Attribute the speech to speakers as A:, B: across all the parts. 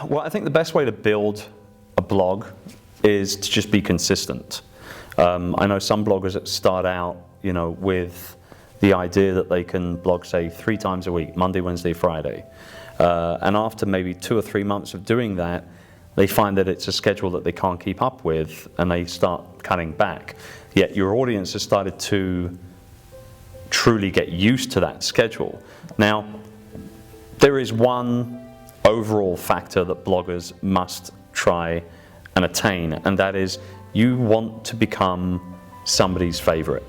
A: Well, I think the best way to build a blog is to just be consistent. I know some bloggers that start out, with the idea that they can blog, say, 3 times a week, Monday, Wednesday, Friday. And after maybe 2 or 3 months of doing that, they find that it's a schedule that they can't keep up with, and they start cutting back. Yet your audience has started to truly get used to that schedule. Now, there is one overall factor that bloggers must try and attain, and that is you want to become somebody's favorite.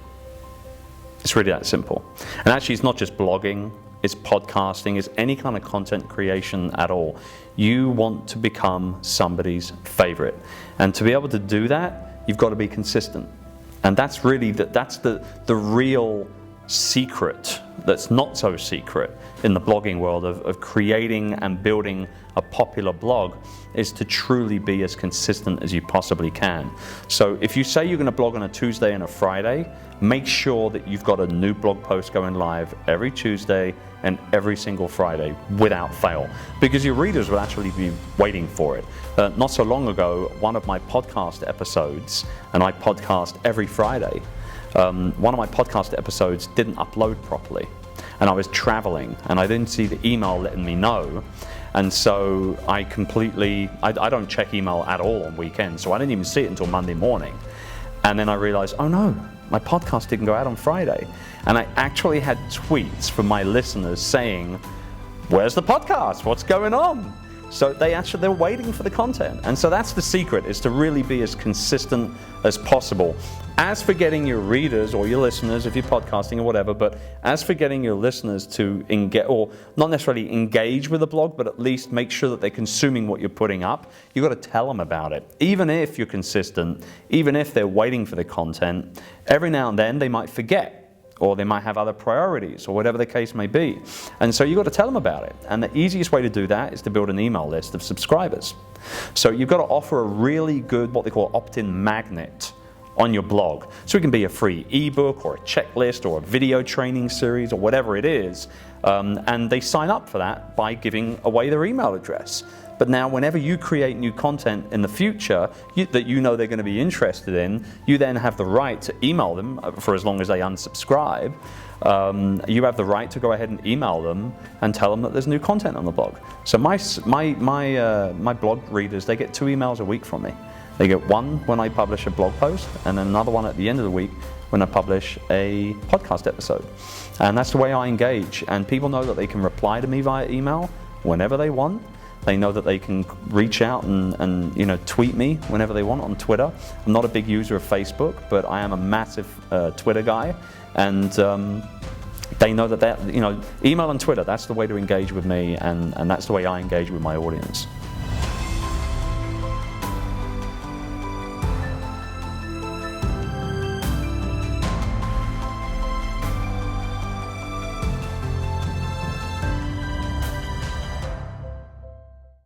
A: It's really that simple. And actually, it's not just blogging, it's podcasting, it's any kind of content creation at all. You want to become somebody's favorite. And to be able to do that, you've got to be consistent. And that's really the real secret that's not so secret in the blogging world of creating and building a popular blog, is to truly be as consistent as you possibly can. So if you say you're going to blog on a Tuesday and a Friday, make sure that you've got a new blog post going live every Tuesday and every single Friday without fail, because your readers will actually be waiting for it. Not so long ago, one of my podcast episodes, and I podcast every Friday, one of my podcast episodes didn't upload properly, and I was traveling and I didn't see the email letting me know, and so I don't check email at all on weekends, so I didn't even see it until Monday morning. And then I realized, oh no, my podcast didn't go out on Friday. And I actually had tweets from my listeners saying, where's the podcast? What's going on? So they're waiting for the content. And so that's the secret, is to really be as consistent as possible. As for getting your readers or your listeners, if you're podcasting or whatever, but as for getting your listeners to engage, or not necessarily engage with the blog, but at least make sure that they're consuming what you're putting up, you've got to tell them about it. Even if you're consistent, even if they're waiting for the content, every now and then they might forget, or they might have other priorities, or whatever the case may be. And so you've got to tell them about it. And the easiest way to do that is to build an email list of subscribers. So you've got to offer a really good, what they call opt-in magnet on your blog. So it can be a free ebook or a checklist or a video training series or whatever it is. And they sign up for that by giving away their email address. But now whenever you create new content in the future that you know they're going to be interested in, you then have the right to email them for as long as they unsubscribe. You have the right to go ahead and email them and tell them that there's new content on the blog. So my blog readers, they get 2 emails a week from me. They get one when I publish a blog post, and then another one at the end of the week when I publish a podcast episode. And that's the way I engage. And people know that they can reply to me via email whenever they want. They know that they can reach out and tweet me whenever they want on Twitter. I'm not a big user of Facebook, but I am a massive Twitter guy. And they know that email and Twitter, that's the way to engage with me, and that's the way I engage with my audience.